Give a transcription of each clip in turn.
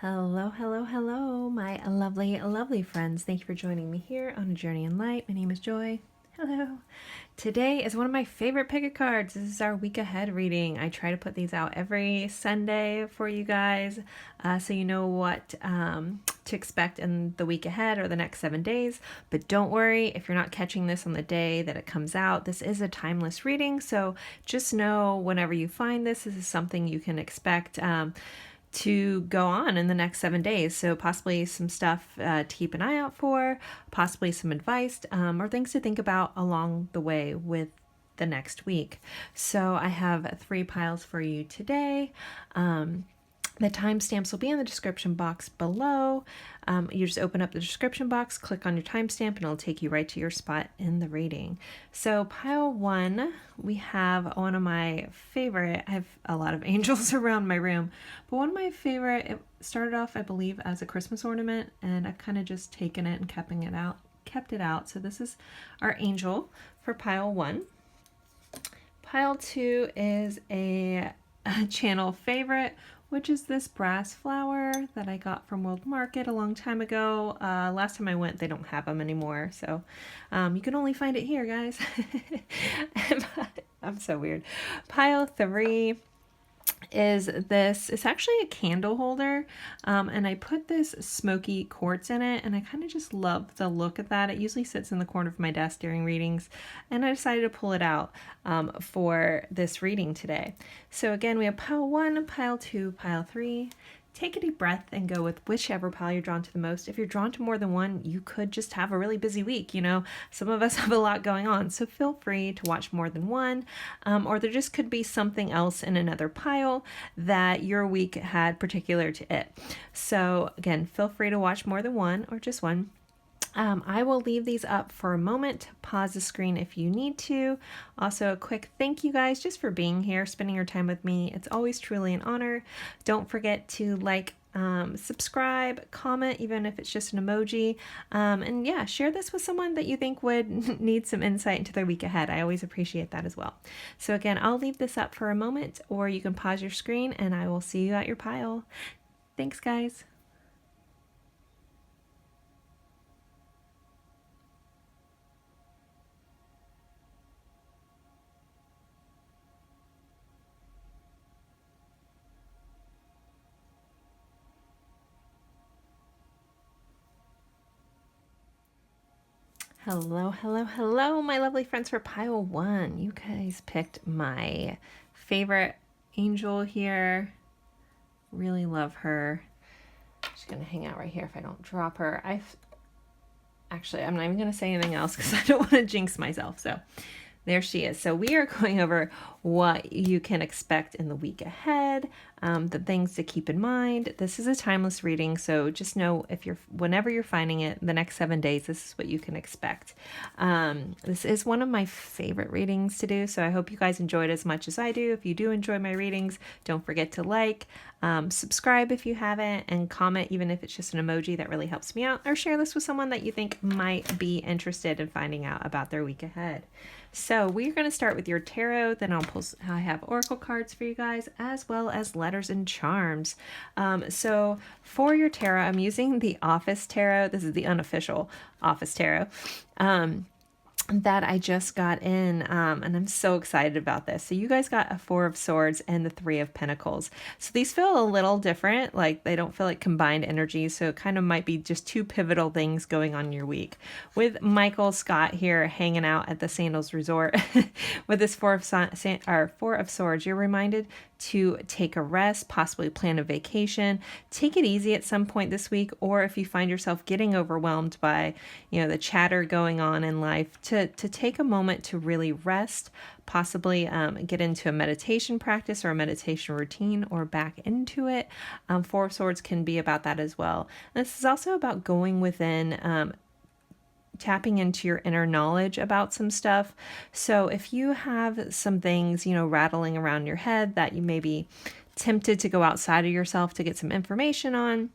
Hello, hello, hello, my lovely, lovely friends. Thank you for joining me here on A Journey in Light. My name is Joy. Hello. Today is one of my favorite pick-a cards. This is our week ahead reading. I try to put these out every Sunday for you guys so you know what to expect in the week ahead or the next 7 days. But don't worry if you're not catching this on the day that it comes out. This is a timeless reading, so just know whenever you find this is something you can expect to go on in the next 7 days. So possibly some stuff to keep an eye out for, possibly some advice or things to think about along the way with the next week. So I have 3 piles for you today. The timestamps will be in the description box below. You just open up the description box, click on your timestamp, and it'll take you right to your spot in the reading. So pile 1, we have one of my favorite, I have a lot of angels around my room, but one of my favorite, it started off, I believe, as a Christmas ornament, and I've kind of just taken it and kept it out. So this is our angel for pile 1. Pile 2 is a channel favorite, which is this brass flower that I got from World Market a long time ago. Last time I went, they don't have them anymore, so you can only find it here, guys. I'm so weird. Pile 3 is this. It's actually a candle holder, and I put this smoky quartz in it, and I kind of just love the look of that. It usually sits in the corner of my desk during readings, and I decided to pull it out for this reading today. So again, we have pile 1, pile 2, pile 3. Take a deep breath and go with whichever pile you're drawn to the most. If you're drawn to more than one, you could just have a really busy week. You know, some of us have a lot going on, so feel free to watch more than one, or there just could be something else in another pile that your week had particular to it. So again, feel free to watch more than one or just one. I will leave these up for a moment. Pause the screen if you need to. Also, a quick thank you guys just for being here, spending your time with me. It's always truly an honor. Don't forget to like, subscribe, comment, even if it's just an emoji. And yeah, share this with someone that you think would need some insight into their week ahead. I always appreciate that as well. So again, I'll leave this up for a moment, or you can pause your screen and I will see you at your pile. Thanks, guys. Hello, hello, hello, my lovely friends for pile 1. You guys picked my favorite angel here. Really love her. She's going to hang out right here if I don't drop her. Actually, I'm not even going to say anything else because I don't want to jinx myself. So there she is. So we are going over what you can expect in the week ahead, the things to keep in mind. This is a timeless reading, so just know whenever you're finding it, the next 7 days, this is what you can expect. This is one of my favorite readings to do, so I hope you guys enjoy it as much as I do. If you do enjoy my readings, don't forget to like, subscribe if you haven't, and comment even if it's just an emoji. That really helps me out. Or share this with someone that you think might be interested in finding out about their week ahead. So we're going to start with your tarot, then I have oracle cards for you guys, as well as letters and charms. So for your tarot, I'm using the Office Tarot. This is the unofficial Office Tarot. That I just got in, and I'm so excited about this. So you guys got a 4 of Swords and the 3 of Pentacles. So these feel a little different, like they don't feel like combined energies, so it kind of might be just 2 pivotal things going on in your week. With Michael Scott here hanging out at the Sandals Resort with this 4 of Swords, you're reminded to take a rest, possibly plan a vacation, take it easy at some point this week, or if you find yourself getting overwhelmed by, the chatter going on in life, to take a moment to really rest, possibly get into a meditation practice or a meditation routine or back into it. 4 of Swords can be about that as well. And this is also about going within, tapping into your inner knowledge about some stuff. So if you have some things, rattling around your head that you may be tempted to go outside of yourself to get some information on,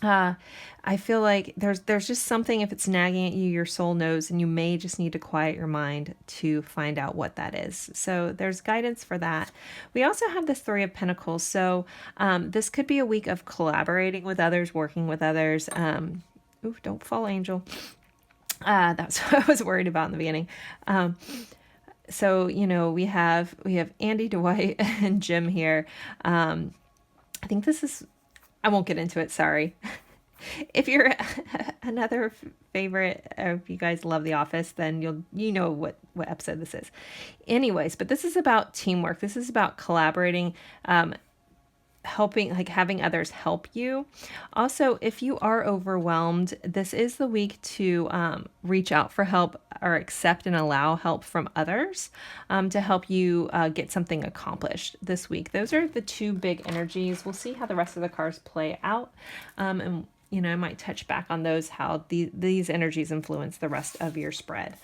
I feel like there's just something, if it's nagging at you, your soul knows, and you may just need to quiet your mind to find out what that is. So there's guidance for that. We also have this Three of Pentacles. So this could be a week of collaborating with others, working with others. Ooh, don't fall, Angel. That's what I was worried about in the beginning. So, you know, we have Andy, Dwight, and Jim here. I think this is, I won't get into it, sorry. If you're another favorite, or if you guys love The Office, then you know what episode this is. Anyways, but this is about teamwork. This is about collaborating, helping, like having others help you. Also, if you are overwhelmed, this is the week to reach out for help or accept and allow help from others to help you get something accomplished this week. Those are the two big energies. We'll see how the rest of the cards play out. And you know, I might touch back on those, how these energies influence the rest of your spread.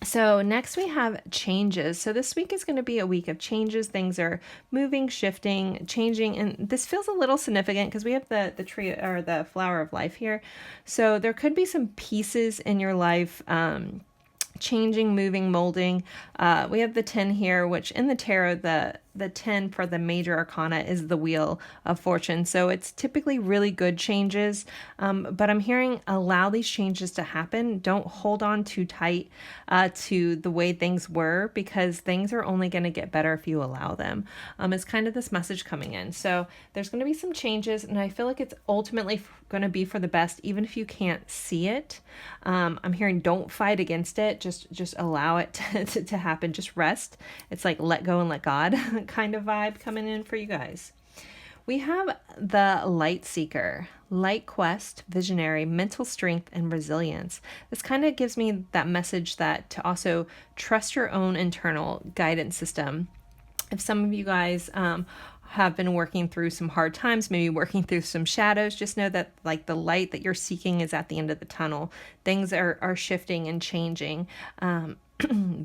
So next we have changes. So this week is going to be a week of changes. Things are moving, shifting, changing. And this feels a little significant because we have the tree, or the flower of life here. So there could be some pieces in your life, changing, moving, molding. We have the 10 here, which in the tarot, the 10 for the major arcana is the Wheel of Fortune. So it's typically really good changes, but I'm hearing allow these changes to happen. Don't hold on too tight to the way things were, because things are only going to get better if you allow them. It's kind of this message coming in. So there's going to be some changes, and I feel like it's ultimately going to be for the best, even if you can't see it. I'm hearing don't fight against it. Just allow it to happen. Just rest. It's like let go and let God kind of vibe coming in for you guys. We have the Light Seeker, Light Quest, Visionary, Mental Strength, and Resilience. This kind of gives me that message that to also trust your own internal guidance system. If some of you guys have been working through some hard times, maybe working through some shadows, just know that like the light that you're seeking is at the end of the tunnel. Things are shifting and changing.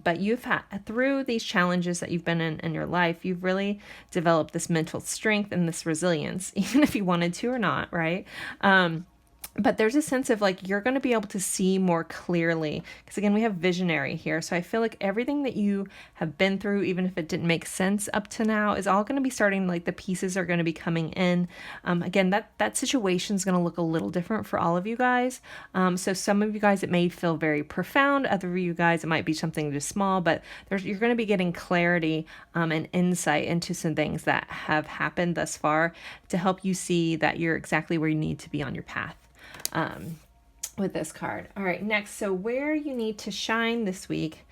But you've had, through these challenges that you've been in your life, you've really developed this mental strength and this resilience, even if you wanted to or not, right? But there's a sense of like you're going to be able to see more clearly, because again, we have visionary here. So I feel like everything that you have been through, even if it didn't make sense up to now, is all going to be starting, like the pieces are going to be coming in. Again, that situation is going to look a little different for all of you guys. So some of you guys, it may feel very profound. Other of you guys, it might be something just small, but you're going to be getting clarity and insight into some things that have happened thus far to help you see that you're exactly where you need to be on your path. With this card. All right, next. So where you need to shine this week.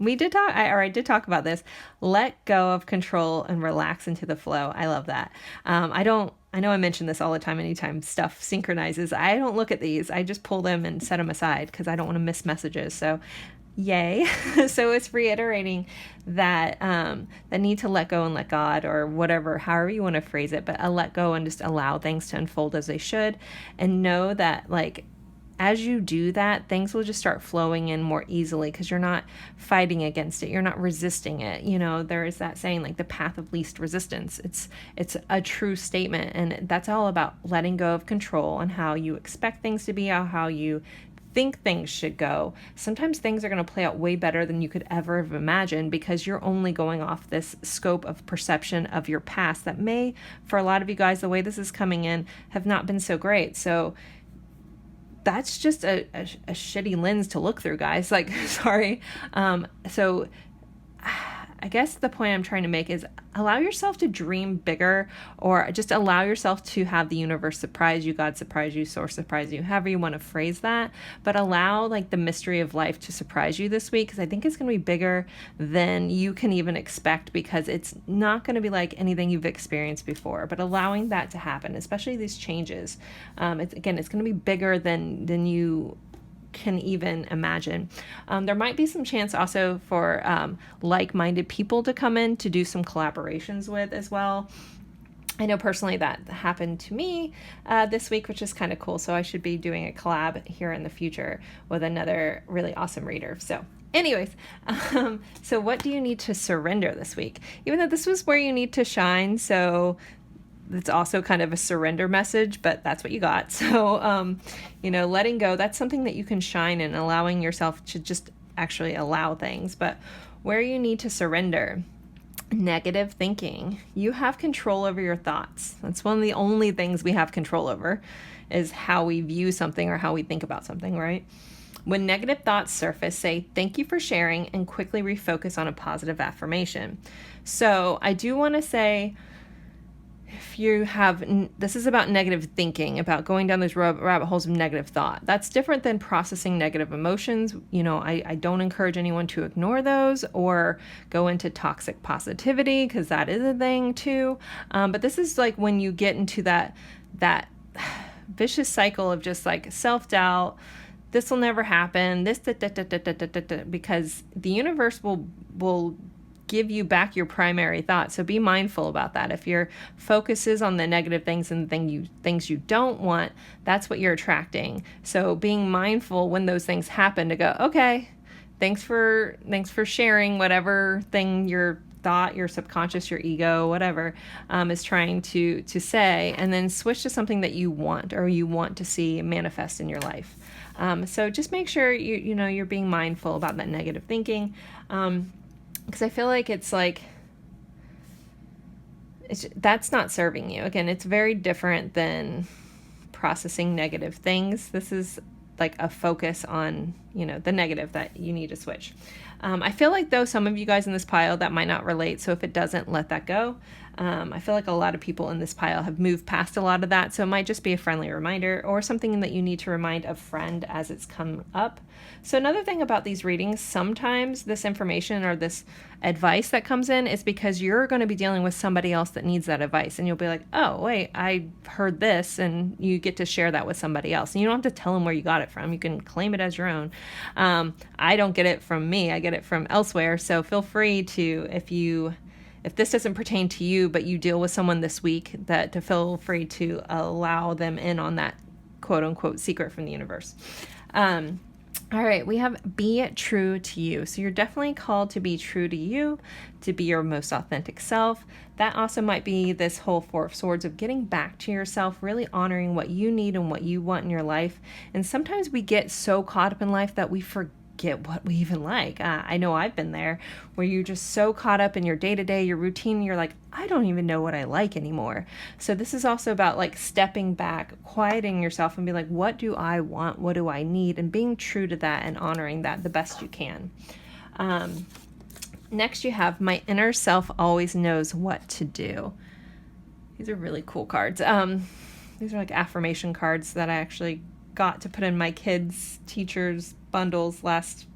I did talk about this. Let go of control and relax into the flow. I love that. I know I mention this all the time. Anytime stuff synchronizes, I don't look at these. I just pull them and set them aside because I don't want to miss messages. So yay. So it's reiterating that the need to let go and let God, or whatever, however you want to phrase it, but let go and just allow things to unfold as they should, and know that like as you do that, things will just start flowing in more easily because you're not fighting against it. You're not resisting it. You know, there is that saying, like the path of least resistance. It's a true statement. And that's all about letting go of control and how you expect things to be, how you think things should go. Sometimes things are going to play out way better than you could ever have imagined, because you're only going off this scope of perception of your past that may, for a lot of you guys, the way this is coming in, have not been so great. So that's just a shitty lens to look through, guys. Like, sorry. So I guess the point I'm trying to make is allow yourself to dream bigger, or just allow yourself to have the universe surprise you, God surprise you, source surprise you, however you want to phrase that. But allow like the mystery of life to surprise you this week, because I think it's going to be bigger than you can even expect, because it's not going to be like anything you've experienced before. But allowing that to happen, especially these changes, it's going to be bigger than you can even imagine. There might be some chance also for like-minded people to come in to do some collaborations with as well. I know personally that happened to me this week, which is kind of cool. So I should be doing a collab here in the future with another really awesome reader. So anyways, so what do you need to surrender this week? Even though this was where you need to shine, so it's also kind of a surrender message, but that's what you got. So, you know, letting go, that's something that you can shine in, allowing yourself to just actually allow things. But where you need to surrender, negative thinking. You have control over your thoughts. That's one of the only things we have control over, is how we view something or how we think about something, right? When negative thoughts surface, say, thank you for sharing, and quickly refocus on a positive affirmation. So I do want to say, if you have, this is about negative thinking, about going down those rabbit holes of negative thought. That's different than processing negative emotions. You know, I don't encourage anyone to ignore those or go into toxic positivity, because that is a thing too. But this is like when you get into that vicious cycle of just like self-doubt. This will never happen. Because the universe will give you back your primary thought. So be mindful about that. If your focus is on the negative things and things you don't want, that's what you're attracting. So being mindful when those things happen, to go, okay, thanks for sharing whatever thing your thought, your subconscious, your ego, whatever, is trying to say, and then switch to something that you want, or you want to see manifest in your life. So just make sure you know you're being mindful about that negative thinking, because I feel like that's not serving you. Again, it's very different than processing negative things. This is like a focus on, you know, the negative that you need to switch. I feel like, though, some of you guys in this pile, that might not relate. So if it doesn't, let that go. I feel like a lot of people in this pile have moved past a lot of that. So it might just be a friendly reminder, or something that you need to remind a friend as it's come up. So another thing about these readings, sometimes this information or this advice that comes in is because you're going to be dealing with somebody else that needs that advice. And you'll be like, oh, wait, I heard this. And you get to share that with somebody else. And you don't have to tell them where you got it from. You can claim it as your own. I don't get it from me. I get it from elsewhere. So feel free to, if this doesn't pertain to you, but you deal with someone this week, to feel free to allow them in on that quote unquote secret from the universe. All right, we have be true to you. So you're definitely called to be true to you, to be your most authentic self. That also might be this whole Four of Swords of getting back to yourself, really honoring what you need and what you want in your life. And sometimes we get so caught up in life that we forget what we even like. I know I've been there, where you're just so caught up in your day-to-day, your routine, you're like, I don't even know what I like anymore. So this is also about like stepping back, quieting yourself, and be like, what do I want? What do I need? And being true to that and honoring that the best you can. Next you have, my inner self always knows what to do. These are really cool cards. These are like affirmation cards that I actually got to put in my kids' teachers' bundles last.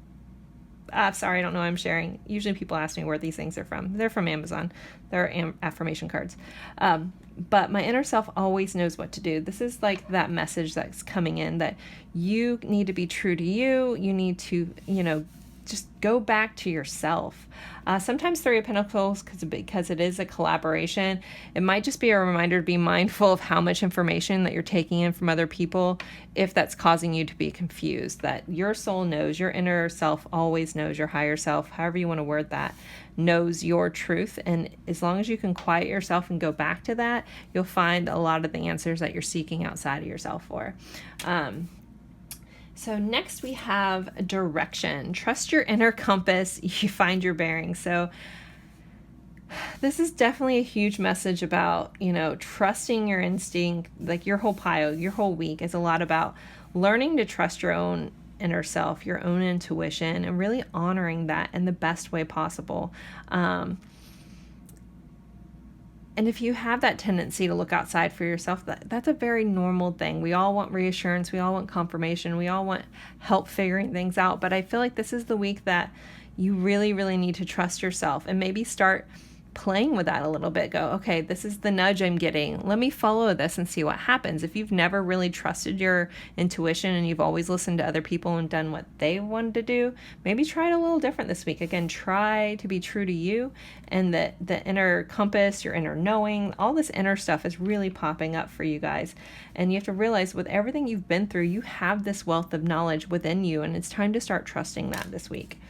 Sorry, I don't know why I'm sharing. Usually people ask me where these things are from. They're from Amazon. They're affirmation cards. But my inner self always knows what to do. This is like that message that's coming in, that you need to be true to you. You need to, just go back to yourself. Sometimes Three of Pentacles, because it is a collaboration, it might just be a reminder to be mindful of how much information that you're taking in from other people, if that's causing you to be confused. That your soul knows, your inner self always knows, your higher self, however you want to word that, knows your truth. And as long as you can quiet yourself and go back to that, you'll find a lot of the answers that you're seeking outside of yourself for. So next we have direction. Trust your inner compass. You find your bearings. So this is definitely a huge message about, trusting your instinct. Like your whole pile, your whole week is a lot about learning to trust your own inner self, your own intuition, and really honoring that in the best way possible. And if you have that tendency to look outside for yourself, that's a very normal thing. We all want reassurance. We all want confirmation. We all want help figuring things out. But I feel like this is the week that you really, really need to trust yourself, and maybe start playing with that a little bit. Go, okay, this is the nudge I'm getting. Let me follow this and see what happens. If you've never really trusted your intuition and you've always listened to other people and done what they wanted to do, maybe try it a little different this week. Again, try to be true to you, and the inner compass, your inner knowing, all this inner stuff is really popping up for you guys. And you have to realize, with everything you've been through, you have this wealth of knowledge within you, and it's time to start trusting that this week.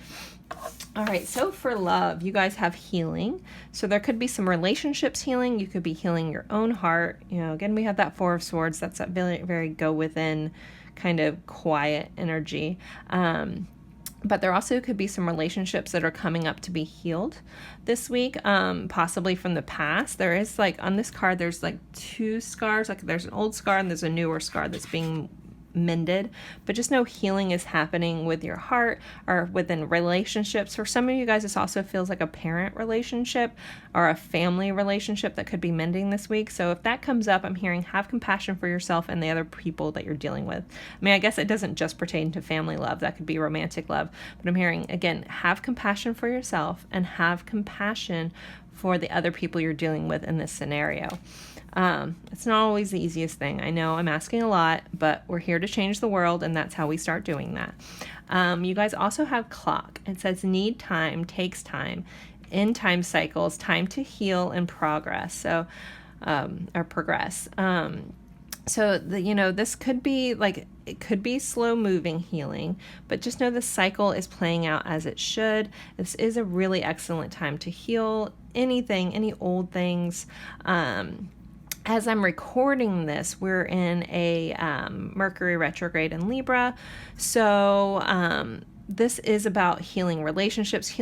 All right, so for love, you guys have healing. So there could be some relationships healing. You could be healing your own heart. You know, again, we have that Four of Swords. That's that very, very go within kind of quiet energy. But there also could be some relationships that are coming up to be healed this week, possibly from the past. There is like on this card, there's like two scars. Like there's an old scar and there's a newer scar that's being mended, but just know healing is happening with your heart or within relationships. For some of you guys, this also feels like a parent relationship or a family relationship that could be mending this week. So if that comes up, I'm hearing have compassion for yourself and the other people that you're dealing with. I mean, I guess it doesn't just pertain to family love, that could be romantic love, but I'm hearing again, have compassion for yourself and have compassion for the other people you're dealing with in this scenario. It's not always the easiest thing. I know I'm asking a lot, but we're here to change the world, and that's how we start doing that. You guys also have clock. It says need time, takes time, in time cycles, time to heal and progress. So, or progress. So this could be like, it could be slow moving healing, but just know the cycle is playing out as it should. This is a really excellent time to heal anything, any old things. As I'm recording this, we're in a Mercury retrograde in Libra. So this is about healing relationships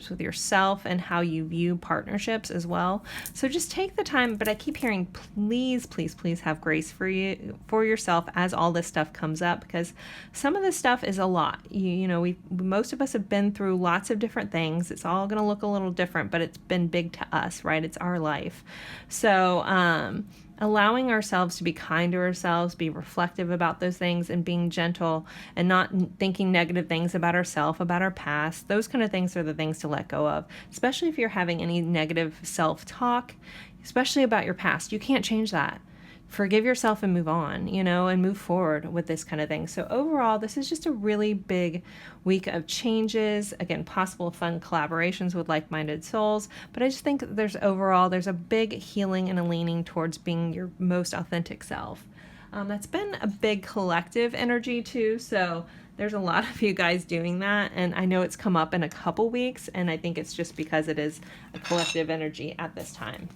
with yourself and how you view partnerships as well. So just take the time, but I keep hearing, please, please, please have grace for yourself as all this stuff comes up, because some of this stuff is a lot. Most of us have been through lots of different things. It's all going to look a little different, but it's been big to us, right? It's our life. So, allowing ourselves to be kind to ourselves, be reflective about those things, and being gentle and not thinking negative things about ourselves, about our past. Those kind of things are the things to let go of, especially if you're having any negative self-talk, especially about your past. You can't change that. Forgive yourself and move on, and move forward with this kind of thing. So overall, this is just a really big week of changes. Again, possible fun collaborations with like-minded souls. But I just think there's a big healing and a leaning towards being your most authentic self. That's been a big collective energy too. So there's a lot of you guys doing that. And I know it's come up in a couple weeks. And I think it's just because it is a collective energy at this time.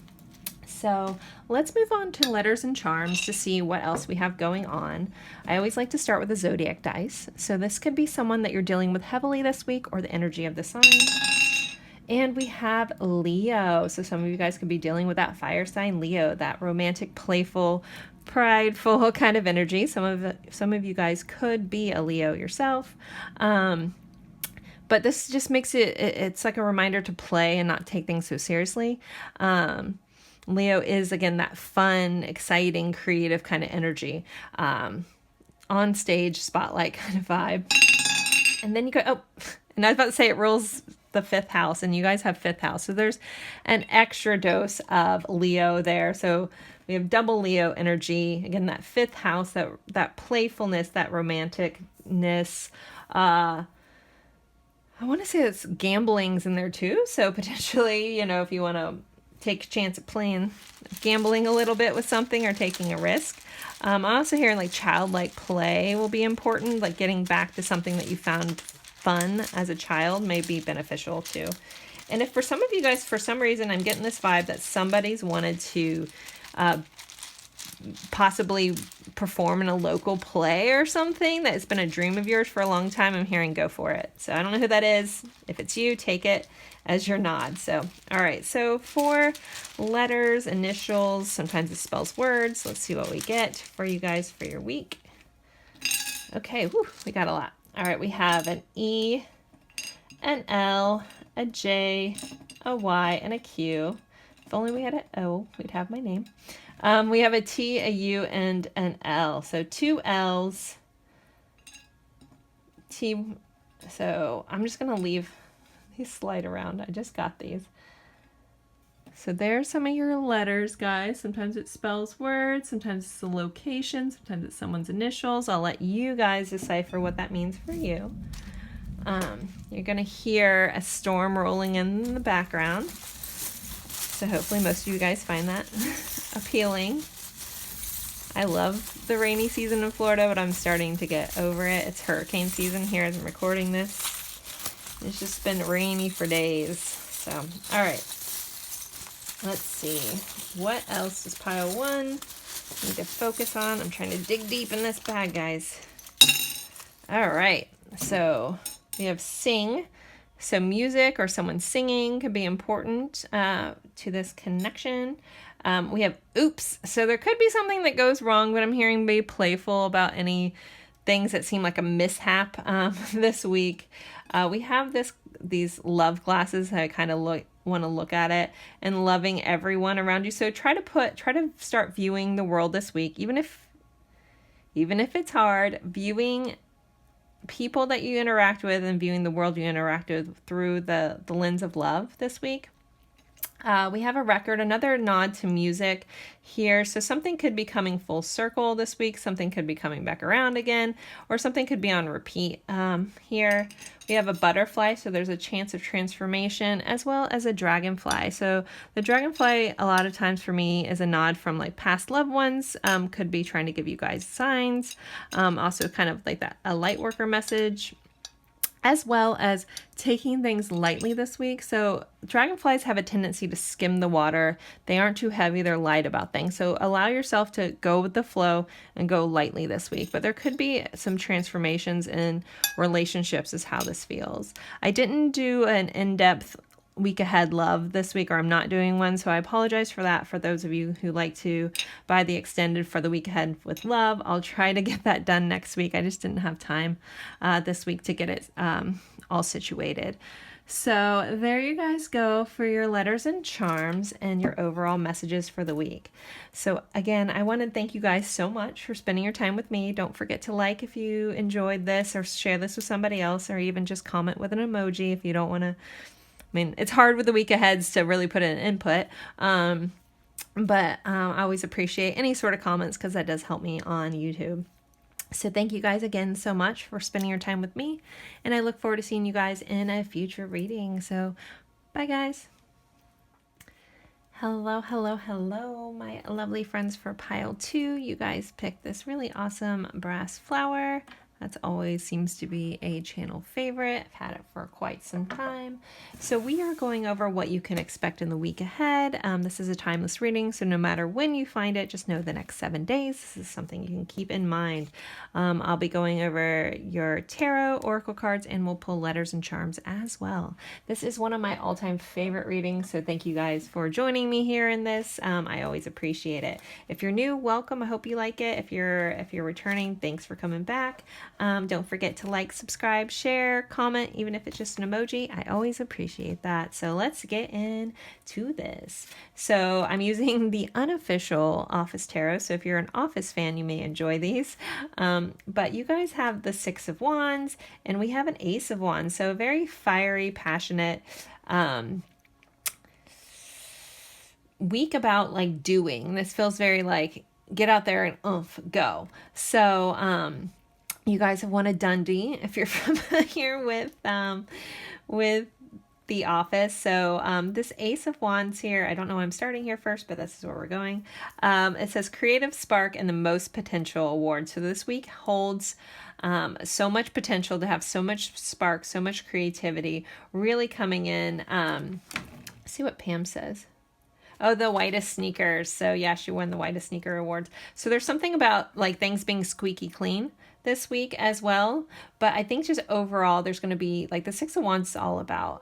So let's move on to letters and charms to see what else we have going on. I always like to start with the zodiac dice. So this could be someone that you're dealing with heavily this week, or the energy of the sign. And we have Leo. So some of you guys could be dealing with that fire sign Leo, that romantic, playful, prideful kind of energy. Some of you guys could be a Leo yourself. But this just makes it's like a reminder to play and not take things so seriously. Leo is, again, that fun, exciting, creative kind of energy, on stage, spotlight kind of vibe. And then you go, and I was about to say it rules the 5th house, and you guys have 5th house. So there's an extra dose of Leo there. So we have double Leo energy. Again, that 5th house, that playfulness, that romanticness. I want to say it's gambling's in there too. So potentially, if you want to take a chance at gambling a little bit with something or taking a risk. I'm also hearing like childlike play will be important, like getting back to something that you found fun as a child may be beneficial too. And if for some of you guys, for some reason, I'm getting this vibe that somebody's wanted to possibly perform in a local play or something that has been a dream of yours for a long time, I'm hearing go for it. So I don't know who that is. If it's you, take it as your nod. So, all right. So for letters, initials, sometimes it spells words. Let's see what we get for you guys for your week. Okay. Whew, we got a lot. All right. We have an E, an L, a J, a Y, and a Q. If only we had an O, we'd have my name. We have a T, a U, and an L. So 2 L's. T. So I'm just going to leave these slide around. I just got these. So there's some of your letters, guys. Sometimes it spells words. Sometimes it's a location. Sometimes it's someone's initials. I'll let you guys decipher what that means for you. You're going to hear a storm rolling in the background. So hopefully most of you guys find that appealing. I love the rainy season in Florida, but I'm starting to get over it. It's hurricane season here as I'm recording this. It's just been rainy for days. So, all right. Let's see. What else does pile 1 need to focus on? I'm trying to dig deep in this bag, guys. All right. So we have sing. So music or someone singing could be important to this connection. We have oops. So there could be something that goes wrong, but I'm hearing be playful about any things that seem like a mishap this week. We have these love glasses. I kind of want to look at it and loving everyone around you. So try to start viewing the world this week, even if it's hard, viewing people that you interact with and viewing the world you interact with through the lens of love this week. We have a record, another nod to music here. So something could be coming full circle this week. Something could be coming back around again, or something could be on repeat. Here we have a butterfly. So there's a chance of transformation, as well as a dragonfly. So the dragonfly, a lot of times for me, is a nod from like past loved ones. Could be trying to give you guys signs. Also kind of like a light worker message, as well as taking things lightly this week. So dragonflies have a tendency to skim the water. They aren't too heavy, they're light about things. So allow yourself to go with the flow and go lightly this week. But there could be some transformations in relationships is how this feels. I didn't do an in-depth week ahead love this week, or I'm not doing one, so I apologize for that. For those of you who like to buy the extended for the week ahead with love, I'll try to get that done next week. I just didn't have time this week to get it all situated. So there you guys go for your letters and charms and your overall messages for the week. So again, I want to thank you guys so much for spending your time with me. Don't forget to like if you enjoyed this, or share this with somebody else, or even just comment with an emoji if you don't want to. I mean, it's hard with the week aheads to really put in input, but I always appreciate any sort of comments because that does help me on YouTube. So thank you guys again so much for spending your time with me, and I look forward to seeing you guys in a future reading. So bye, guys. Hello, hello, hello, my lovely friends for pile 2. You guys picked this really awesome brass flower. That's always seems to be a channel favorite. I've had it for quite some time. So we are going over what you can expect in the week ahead. This is a timeless reading, so no matter when you find it, just know the next 7 days. This is something you can keep in mind. I'll be going over your tarot, oracle cards, and we'll pull letters and charms as well. This is one of my all-time favorite readings, so thank you guys for joining me here in this. I always appreciate it. If you're new, welcome. I hope you like it. If you're returning, thanks for coming back. Don't forget to like, subscribe, share, comment, even if it's just an emoji. I always appreciate that. So let's get into this. So I'm using the unofficial Office Tarot. So if you're an Office fan, you may enjoy these. But you guys have the 6 of Wands, and we have an Ace of Wands. So very fiery, passionate, week about like doing. This feels very like get out there and go. So you guys have won a Dundee if you're familiar with The Office. So this Ace of Wands here, I don't know why I'm starting here first, but this is where we're going. It says Creative Spark and the Most Potential Award. So this week holds so much potential to have so much spark, so much creativity really coming in. See what Pam says. Oh, the whitest sneakers. So yeah, she won the whitest sneaker awards. So there's something about like things being squeaky clean this week as well. But I think just overall, there's going to be like the 6 of Wands is all about,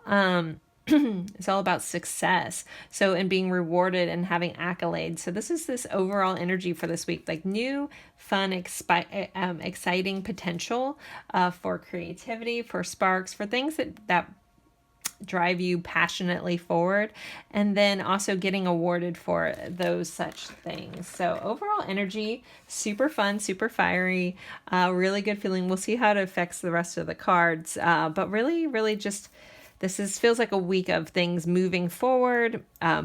it's all about success. So, and being rewarded and having accolades. So this is this overall energy for this week, like new, fun, exciting potential for creativity, for sparks, for things that drive you passionately forward, and then also getting awarded for those such things. So overall energy, super fun, super fiery, really good feeling. We'll see how it affects the rest of the cards, but really just feels like a week of things moving forward,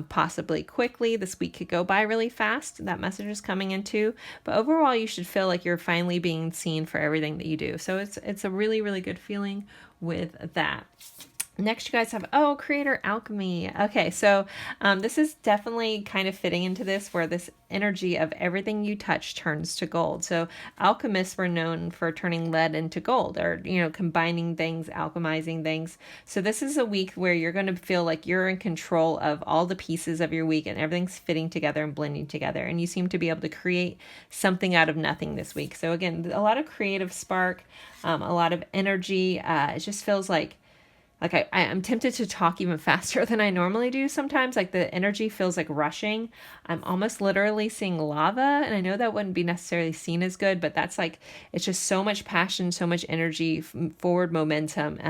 possibly quickly. This week could go by really fast. That message is coming in too, but overall you should feel like you're finally being seen for everything that you do. So it's a really good feeling with that. Next, you guys have, oh, creator alchemy. Okay, so this is definitely kind of fitting into this, where this energy of everything you touch turns to gold. So alchemists were known for turning lead into gold, or, you know, combining things, alchemizing things. So this is a week where you're going to feel like you're in control of all the pieces of your week, and everything's fitting together and blending together. And you seem to be able to create something out of nothing this week. So again, a lot of creative spark, a lot of energy. It just feels like I'm tempted to talk even faster than I normally do sometimes. Like the energy feels like rushing. I'm almost literally seeing lava, and I know that wouldn't be necessarily seen as good, but that's like, it's just so much passion, so much energy, forward momentum,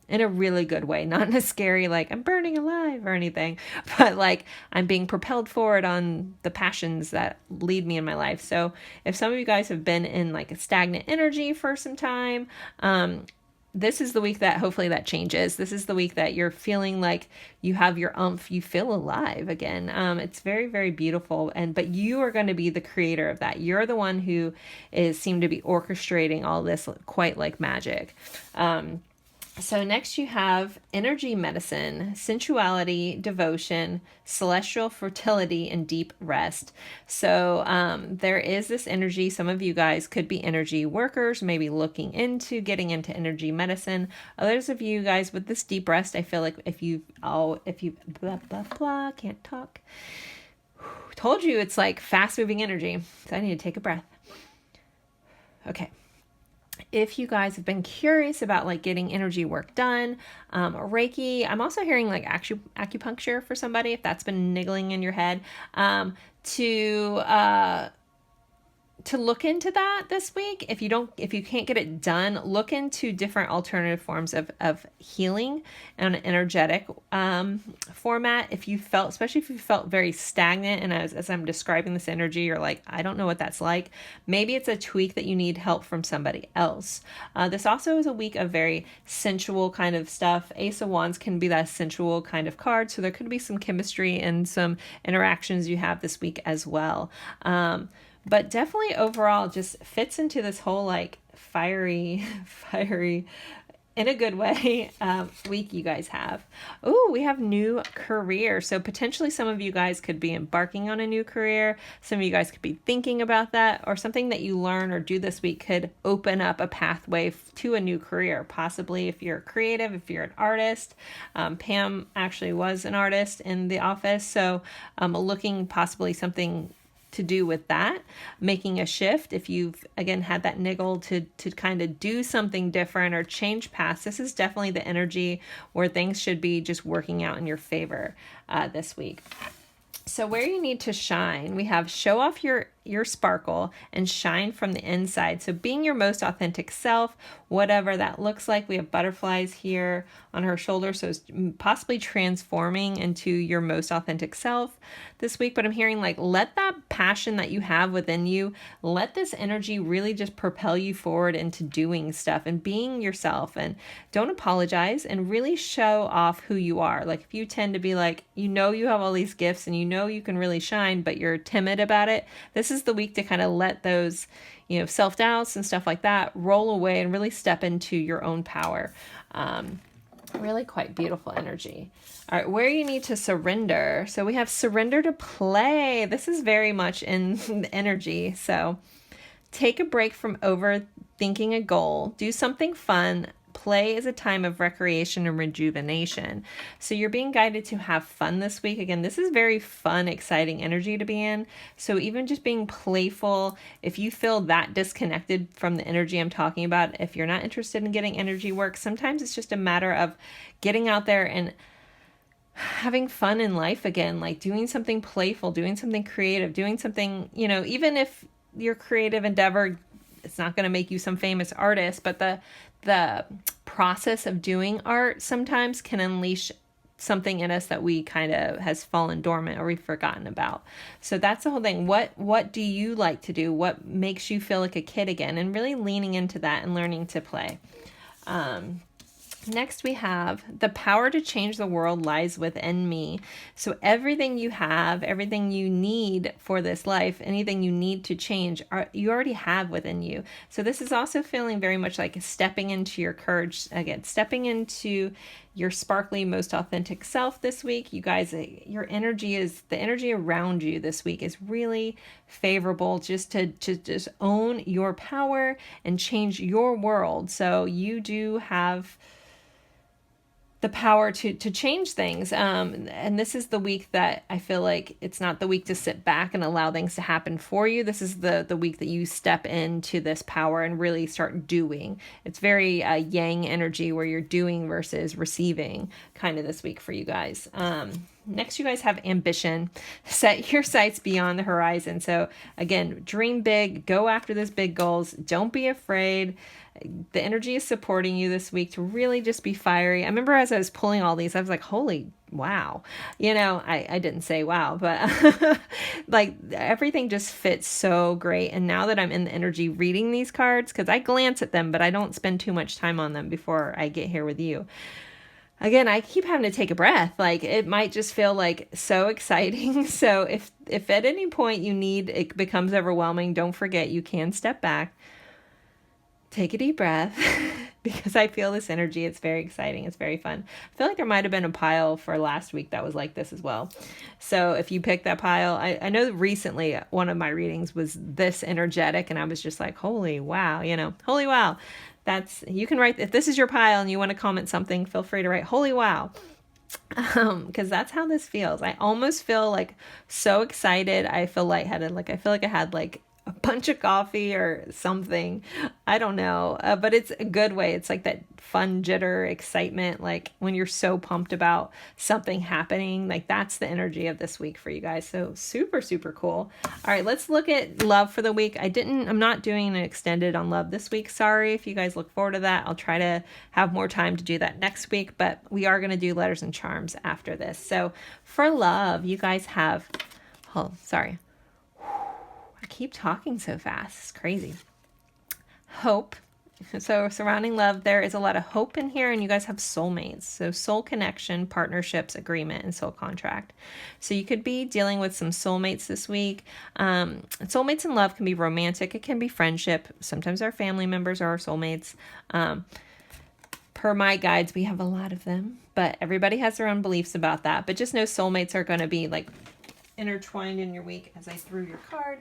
in a really good way. Not in a scary, like I'm burning alive or anything, but like I'm being propelled forward on the passions that lead me in my life. So if some of you guys have been in like a stagnant energy for some time, this is the week that hopefully that changes. This is the week that you're feeling like you have your oomph, you feel alive again. It's very, very beautiful. But you are going to be the creator of that. You're the one who seem to be orchestrating all this quite like magic. So next you have energy medicine, sensuality, devotion, celestial fertility, and deep rest. So there is this energy. Some of you guys could be energy workers, maybe looking into getting into energy medicine. Others of you guys with this deep rest, I feel like if you blah, blah, blah, can't talk. Told you it's like fast moving energy. So I need to take a breath. Okay. If you guys have been curious about like getting energy work done, Reiki, I'm also hearing like acupuncture for somebody, if that's been niggling in your head, to look into that this week. If you can't get it done, look into different alternative forms of healing and an energetic format. If you felt, especially if you felt very stagnant, and as I'm describing this energy, you're like, I don't know what that's like. Maybe it's a tweak that you need help from somebody else. This also is a week of very sensual kind of stuff. Ace of Wands can be that sensual kind of card, so there could be some chemistry and some interactions you have this week as well. But definitely overall just fits into this whole like fiery, in a good way, week you guys have. Oh, we have new career. So potentially some of you guys could be embarking on a new career. Some of you guys could be thinking about that, or something that you learn or do this week could open up a pathway to a new career. Possibly if you're creative, if you're an artist. Pam actually was an artist in the office. So looking possibly something to do with that, making a shift. If you've again had that niggle to kind of do something different or change paths, this is definitely the energy where things should be just working out in your favor this week. So where you need to shine, we have show off your sparkle and shine from the inside. So being your most authentic self, whatever that looks like. We have butterflies here on her shoulder, so it's possibly transforming into your most authentic self this week. But I'm hearing like, let that passion that you have within you, let this energy really just propel you forward into doing stuff and being yourself, and don't apologize, and really show off who you are. Like if you tend to be like, you know, you have all these gifts and you know you can really shine, but you're timid about it, this is the week to kind of let those, you know, self-doubts and stuff like that roll away and really step into your own power. Really quite beautiful energy. All right, where you need to surrender. So we have surrender to play. This is very much in the energy. So take a break from overthinking a goal. Do something fun. Play is a time of recreation and rejuvenation. So you're being guided to have fun this week. Again, this is very fun, exciting energy to be in. So even just being playful, if you feel that disconnected from the energy I'm talking about, if you're not interested in getting energy work, sometimes it's just a matter of getting out there and having fun in life again, like doing something playful, doing something creative, doing something, you know, even if your creative endeavor, it's not going to make you some famous artist, but the process of doing art sometimes can unleash something in us that we kind of has fallen dormant or we've forgotten about. So that's the whole thing. What do you like to do? What makes you feel like a kid again? And really leaning into that and learning to play. Next, we have the power to change the world lies within me. So everything you have, everything you need for this life, anything you need to change, you already have within you. So this is also feeling very much like stepping into your courage again, stepping into your sparkly, most authentic self this week. You guys, your energy is, the energy around you this week is really favorable just to just own your power and change your world. So you do have the power to change things. And this is the week that I feel like it's not the week to sit back and allow things to happen for you. This is the week that you step into this power and really start doing. It's very yang energy where you're doing versus receiving kind of this week for you guys. Next, you guys have ambition. Set your sights beyond the horizon. So again, dream big, go after those big goals. Don't be afraid. The energy is supporting you this week to really just be fiery. I remember as I was pulling all these, I was like, holy wow. You know, I didn't say wow, but like everything just fits so great. And now that I'm in the energy reading these cards, because I glance at them, but I don't spend too much time on them before I get here with you. Again, I keep having to take a breath. Like it might just feel like so exciting. So if at any point it becomes overwhelming, don't forget you can step back, take a deep breath, because I feel this energy. It's very exciting. It's very fun. I feel like there might have been a pile for last week that was like this as well. So if you pick that pile, I know recently one of my readings was this energetic and I was just like, holy wow, holy wow. You can write, if this is your pile and you want to comment something, feel free to write holy wow. Because that's how this feels. I almost feel like so excited. I feel lightheaded. Like I feel like I had like a bunch of coffee or something. I don't know. But it's a good way. It's like that fun jitter excitement. Like when you're so pumped about something happening, like that's the energy of this week for you guys. So super, super cool. All right, let's look at love for the week. I'm not doing an extended on love this week. Sorry if you guys look forward to that. I'll try to have more time to do that next week, but we are going to do letters and charms after this. So for love, you guys have, I keep talking so fast. It's crazy. Hope. So surrounding love, there is a lot of hope in here, and you guys have soulmates. So soul connection, partnerships, agreement, and soul contract. So you could be dealing with some soulmates this week. Soulmates in love can be romantic. It can be friendship. Sometimes our family members are our soulmates. Per my guides, we have a lot of them, but everybody has their own beliefs about that. But just know soulmates are going to be like intertwined in your week as I threw your card.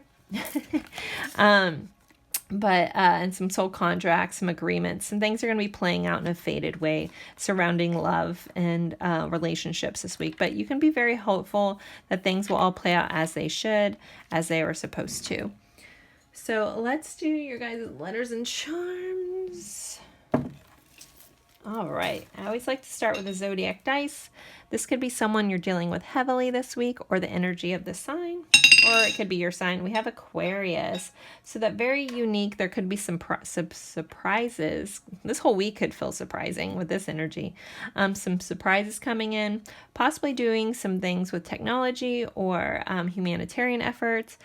And some soul contracts, some agreements, and things are going to be playing out in a faded way surrounding love and relationships this week. But you can be very hopeful that things will all play out as they should, as they are supposed to. So let's do your guys' letters and charms. All right. I always like to start with a zodiac dice. This could be someone you're dealing with heavily this week, or the energy of the sign, or it could be your sign. We have Aquarius. So that very unique. There could be some surprises. This whole week could feel surprising with this energy. Some surprises coming in, possibly doing some things with technology or humanitarian efforts.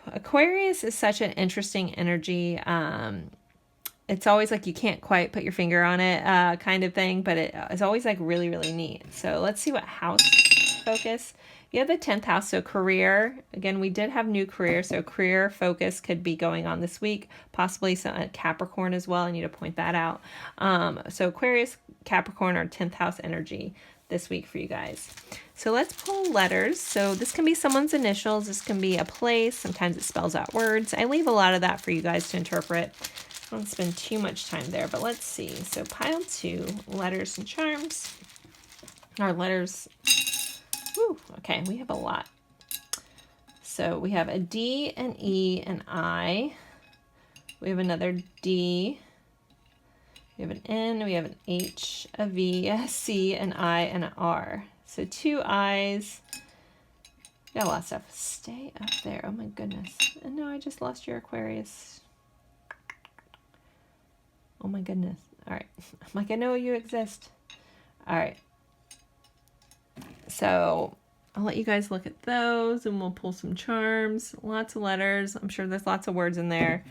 Aquarius is such an interesting energy. It's always like you can't quite put your finger on it kind of thing, but it is always like really, really neat. So let's see what house focus. You have the 10th house, so career. Again, we did have new career, so career focus could be going on this week, possibly some Capricorn as well. I need to point that out. So Aquarius, Capricorn are 10th house energy this week for you guys. So let's pull letters. So this can be someone's initials. This can be a place. Sometimes it spells out words. I leave a lot of that for you guys to interpret. I don't spend too much time there, but let's see. So pile 2, letters and charms. Our letters. Whew, okay, we have a lot. So we have a D, an E, an I. We have another D. We have an N, we have an H, a V, a C, an I, and an R. So 2 I's. Got a lot of stuff. Stay up there. Oh my goodness. And no, I just lost your Aquarius. Oh my goodness. All right. I'm like, I know you exist. All right. So I'll let you guys look at those and we'll pull some charms. Lots of letters. I'm sure there's lots of words in there.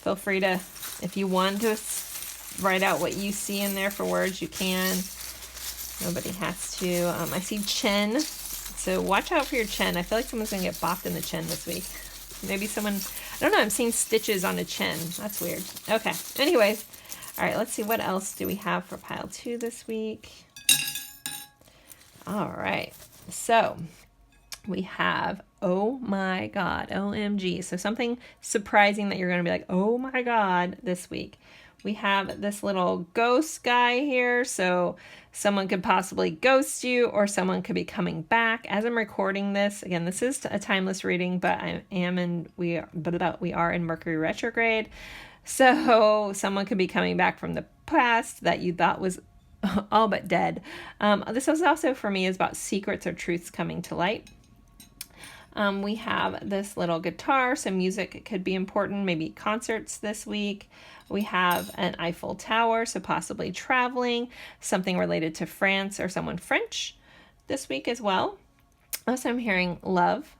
Feel free to, if you want to write out what you see in there for words, you can. Nobody has to. I see chin. So watch out for your chin. I feel like someone's going to get bopped in the chin this week. Maybe someone, I don't know, I'm seeing stitches on a chin. That's weird. Okay. Anyways. All right, let's see. What else do we have for pile 2 this week? All right. So we have, oh my God, OMG. So something surprising that you're going to be like, oh my God, this week. We have this little ghost guy here. So someone could possibly ghost you, or someone could be coming back. As I'm recording this, again, this is a timeless reading, but we are in Mercury retrograde. So someone could be coming back from the past that you thought was all but dead. This was also, for me, is about secrets or truths coming to light. We have this little guitar, so music could be important, maybe concerts this week. We have an Eiffel Tower, so possibly traveling, something related to France or someone French this week as well. Also, I'm hearing love.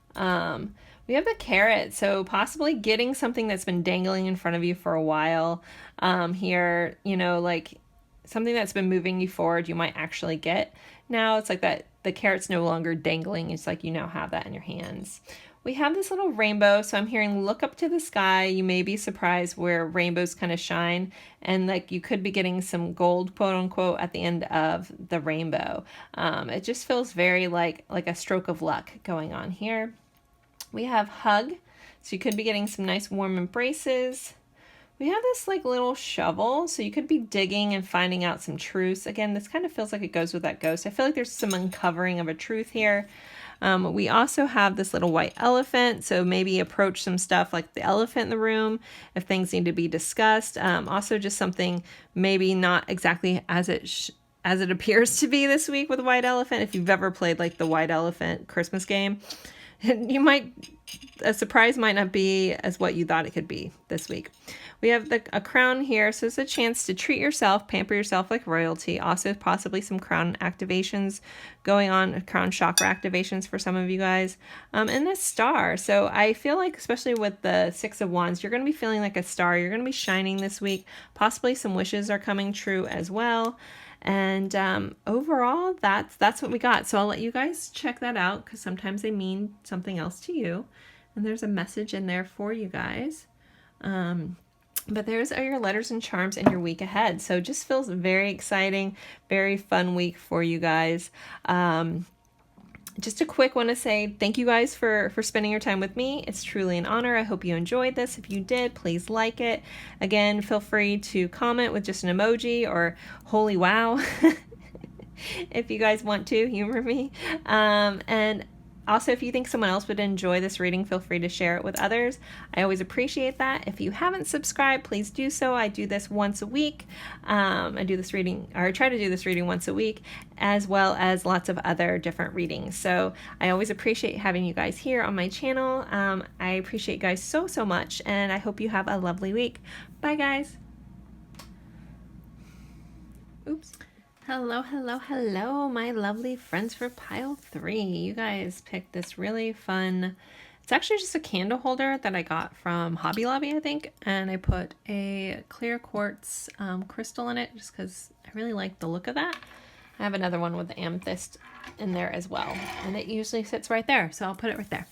We have the carrot, so possibly getting something that's been dangling in front of you for a while. Here, you know, like something that's been moving you forward, you might actually get. Now it's like that the carrot's no longer dangling. It's like you now have that in your hands. We have this little rainbow, so I'm hearing look up to the sky. You may be surprised where rainbows kind of shine, and like you could be getting some gold, quote unquote, at the end of the rainbow. It just feels very like a stroke of luck going on here. We have hug, so you could be getting some nice warm embraces. We have this like little shovel, so you could be digging and finding out some truths. Again, this kind of feels like it goes with that ghost. I feel like there's some uncovering of a truth here. We also have this little white elephant, so maybe approach some stuff like the elephant in the room if things need to be discussed. Also just something maybe not exactly as it appears to be this week with white elephant. If you've ever played like the white elephant Christmas game, a surprise might not be as what you thought it could be this week. We have a crown here, so it's a chance to treat yourself, pamper yourself like royalty. Also possibly some crown activations going on, crown chakra activations for some of you guys. And this star, so I feel like especially with the 6 of Wands, you're going to be feeling like a star. You're going to be shining this week. Possibly some wishes are coming true as well. And overall, that's what we got. So I'll let you guys check that out because sometimes they mean something else to you. And there's a message in there for you guys. But there's your letters and charms in your week ahead. So just feels very exciting, very fun week for you guys. Just a quick one to say thank you guys for spending your time with me. It's truly an honor. I hope you enjoyed this. If you did, please like it. Again, feel free to comment with just an emoji or holy wow if you guys want to humor me. And also, if you think someone else would enjoy this reading, feel free to share it with others. I always appreciate that. If you haven't subscribed, please do so. I do this once a week. I try to do this reading once a week, as well as lots of other different readings. So I always appreciate having you guys here on my channel. I appreciate you guys so much, and I hope you have a lovely week. Bye, guys. Oops. Hello, my lovely friends for pile 3. You guys picked this really fun, it's actually just a candle holder that I got from Hobby Lobby, I think, and I put a clear quartz crystal in it just because I really like the look of that. I have another one with the amethyst in there as well, and it usually sits right there, so I'll put it right there.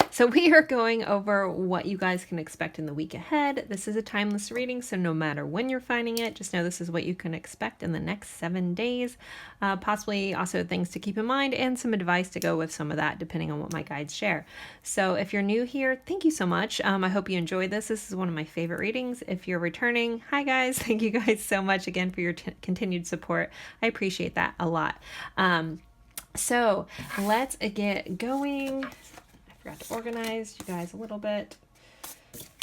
So we are going over what you guys can expect in the week ahead. This is a timeless reading, so no matter when you're finding it, just know this is what you can expect in the next 7 days. Possibly also things to keep in mind and some advice to go with some of that depending on what my guides share. So if you're new here, thank you so much. I hope you enjoyed this. This is one of my favorite readings. If you're returning, hi guys. Thank you guys so much again for your continued support. I appreciate that a lot. So let's get going. I forgot to organize you guys a little bit.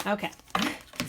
Okay,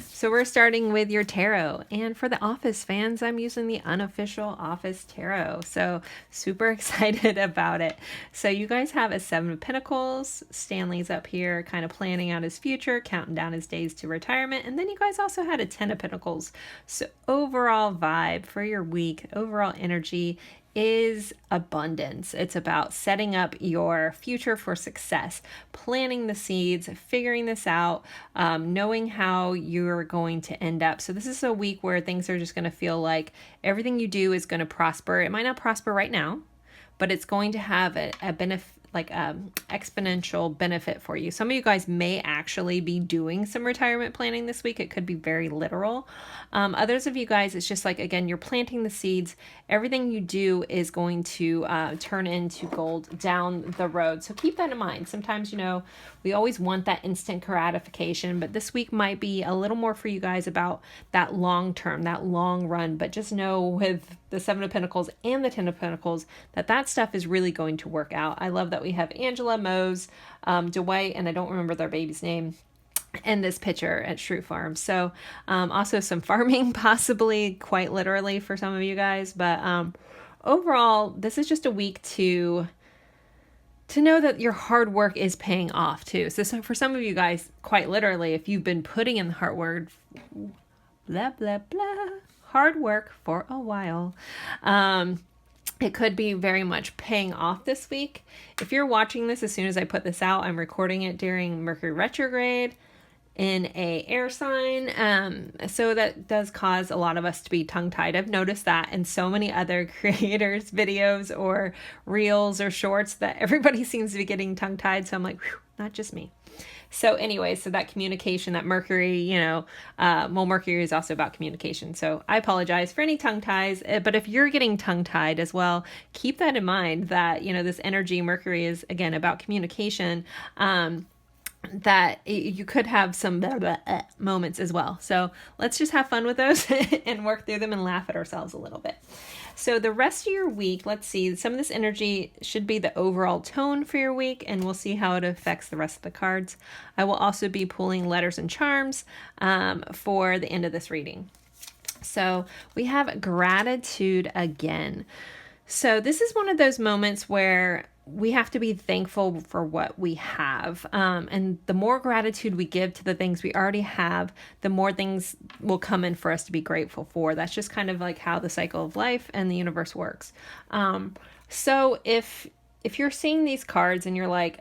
so we're starting with your tarot, and for the office fans, I'm using the unofficial office tarot, so super excited about it. So you guys have a 7 of Pentacles. Stanley's up here kind of planning out his future, counting down his days to retirement, and then you guys also had a 10 of Pentacles. So overall vibe for your week, overall energy is abundance. It's about setting up your future for success, planting the seeds, figuring this out, knowing how you're going to end up. So this is a week where things are just going to feel like everything you do is going to prosper. It might not prosper right now, but it's going to have a benefit, like exponential benefit for you. Some of you guys may actually be doing some retirement planning this week. It could be very literal. Others of you guys, it's just like, again, you're planting the seeds. Everything you do is going to turn into gold down the road. So keep that in mind. Sometimes, you know, we always want that instant gratification, but this week might be a little more for you guys about that long term, that long run. But just know with the Seven of Pentacles and the Ten of Pentacles that stuff is really going to work out. I love that we have Angela, Mose, Dwight, and I don't remember their baby's name, in this picture at Shrew Farm. So also some farming, possibly quite literally for some of you guys. But overall, this is just a week to know that your hard work is paying off too. So for some of you guys, quite literally, if you've been putting in the hard work, blah, blah, blah, hard work for a while, it could be very much paying off this week. If you're watching this as soon as I put this out, I'm recording it during Mercury retrograde in a air sign. So that does cause a lot of us to be tongue-tied. I've noticed that in so many other creators' videos or reels or shorts that everybody seems to be getting tongue-tied. So I'm like, whew, not just me. So anyway, so that communication, that Mercury, you know, well, Mercury is also about communication. So I apologize for any tongue ties, but if you're getting tongue tied as well, keep that in mind that, you know, this energy, Mercury, is again about communication, that you could have some blah, blah, moments as well. So let's just have fun with those and work through them and laugh at ourselves a little bit. So the rest of your week, let's see, some of this energy should be the overall tone for your week, and we'll see how it affects the rest of the cards. I will also be pulling letters and charms for the end of this reading. So we have gratitude again. So this is one of those moments where we have to be thankful for what we have. And the more gratitude we give to the things we already have, the more things will come in for us to be grateful for. That's just kind of like how the cycle of life and the universe works. So if you're seeing these cards and you're like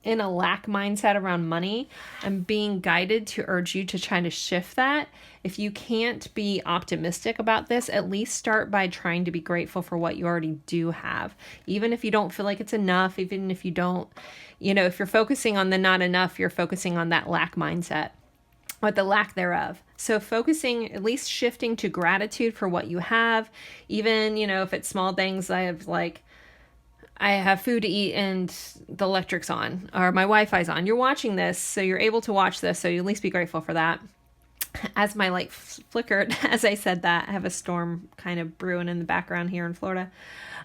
in a lack mindset around money, I'm being guided to urge you to try to shift that. If you can't be optimistic about this, at least start by trying to be grateful for what you already do have. Even if you don't feel like it's enough, even if you don't, you know, if you're focusing on the not enough, you're focusing on that lack mindset or the lack thereof. So focusing, at least shifting to gratitude for what you have, even, you know, if it's small things, I have food to eat and the electric's on, or my Wi-Fi's on. You're watching this, so you're able to watch this, so you at least be grateful for that. As my light flickered, as I said that, I have a storm kind of brewing in the background here in Florida.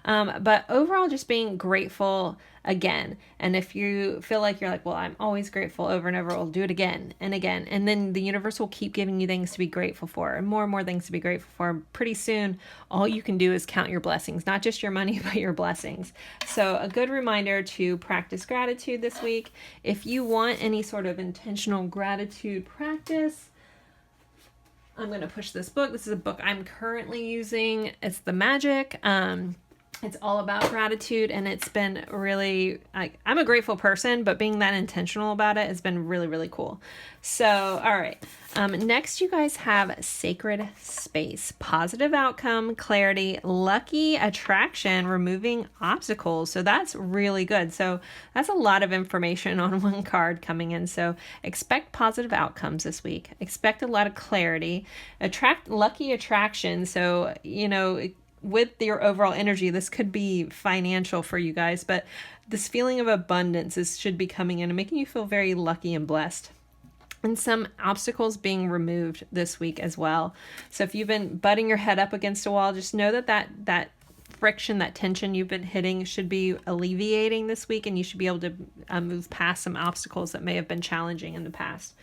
But overall, just being grateful again. And if you feel like you're like, well, I'm always grateful over and over, we'll do it again and again. And then the universe will keep giving you things to be grateful for and more things to be grateful for. Pretty soon, all you can do is count your blessings, not just your money, but your blessings. So a good reminder to practice gratitude this week. If you want any sort of intentional gratitude practice, I'm going to push this book. This is a book I'm currently using. It's The Magic. It's all about gratitude, and it's been really, I'm a grateful person, but being that intentional about it has been really, really cool. So, all right. Next, you guys have sacred space, positive outcome, clarity, lucky attraction, removing obstacles. So that's really good. So that's a lot of information on one card coming in. So expect positive outcomes this week. Expect a lot of clarity. Attract lucky attraction. So, you know, with your overall energy, this could be financial for you guys, but this feeling of abundance should be coming in and making you feel very lucky and blessed. And some obstacles being removed this week as well. So if you've been butting your head up against a wall, just know that friction, that tension you've been hitting should be alleviating this week, and you should be able to move past some obstacles that may have been challenging in the past.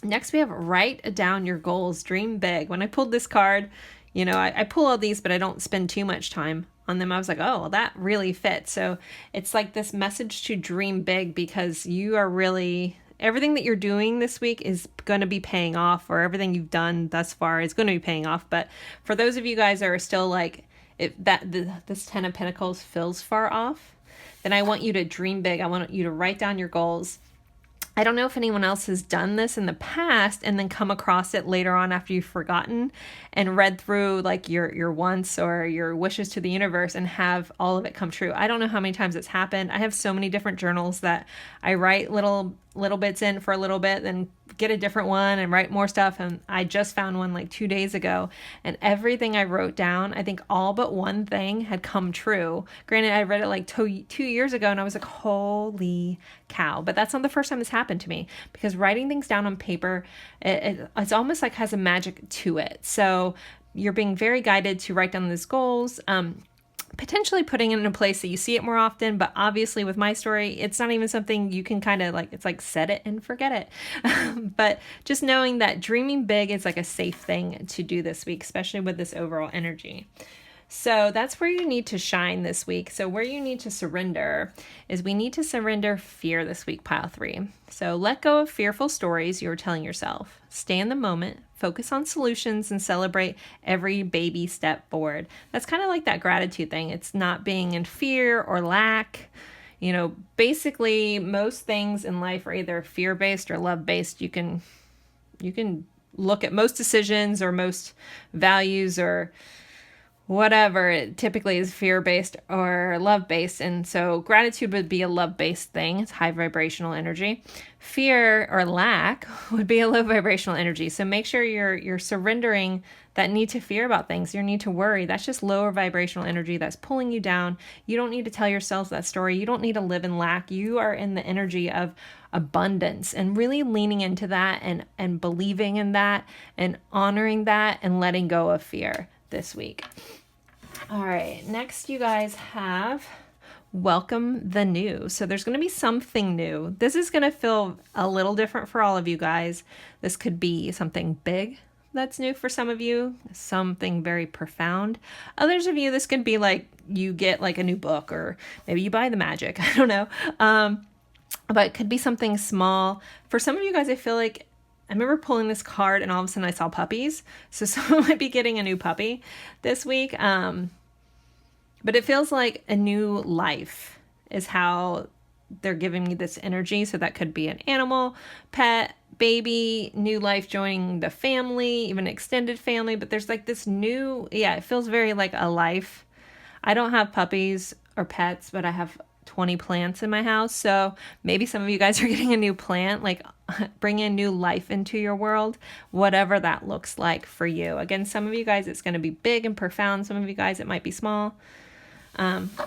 Next, we have write down your goals, dream big. When I pulled this card, you know, I pull all these, but I don't spend too much time on them. I was like, oh, well, that really fits. So it's like this message to dream big, because you are really, everything that you're doing this week is going to be paying off, or everything you've done thus far is going to be paying off. But for those of you guys that are still like this 10 of Pentacles feels far off, then I want you to dream big. I want you to write down your goals. I don't know if anyone else has done this in the past and then come across it later on after you've forgotten and read through like your wants or your wishes to the universe and have all of it come true. I don't know how many times it's happened. I have so many different journals that I write little bits in for a little bit, then get a different one and write more stuff. And I just found one like 2 days ago, and everything I wrote down, I think all but one thing had come true. Granted, I read it like 2 years ago and I was like, holy cow. But that's not the first time this happened to me, because writing things down on paper, it's almost like has a magic to it. So you're being very guided to write down these goals. Potentially putting it in a place that you see it more often, but obviously with my story, it's not even something you can kind of like, it's like set it and forget it. But just knowing that dreaming big is like a safe thing to do this week, especially with this overall energy. So that's where you need to shine this week. So where you need to surrender is we need to surrender fear this week, pile 3. So let go of fearful stories you're telling yourself. Stay in the moment, focus on solutions, and celebrate every baby step forward. That's kind of like that gratitude thing. It's not being in fear or lack. You know, basically most things in life are either fear-based or love-based. You can look at most decisions or most values or whatever, it typically is fear-based or love-based. And so gratitude would be a love-based thing. It's high vibrational energy. Fear or lack would be a low vibrational energy. So make sure you're surrendering that need to fear about things, your need to worry. That's just lower vibrational energy that's pulling you down. You don't need to tell yourselves that story. You don't need to live in lack. You are in the energy of abundance, and really leaning into that and believing in that and honoring that and letting go of fear this week. All right, next you guys have welcome the new. So there's going to be something new. This is going to feel a little different for all of you guys. This could be something big that's new for some of you, something very profound. Others of you, this could be like you get like a new book, or maybe you buy the magic. I don't know. But it could be something small. For some of you guys, I feel like I remember pulling this card and all of a sudden I saw puppies. So someone might be getting a new puppy this week. But it feels like a new life is how they're giving me this energy. So that could be an animal, pet, baby, new life joining the family, even extended family. But there's like this new, it feels very like a life. I don't have puppies or pets, but I have 20 plants in my house. So maybe some of you guys are getting a new plant, like bringing a new life into your world, whatever that looks like for you. Again, some of you guys, it's going to be big and profound. Some of you guys, it might be small.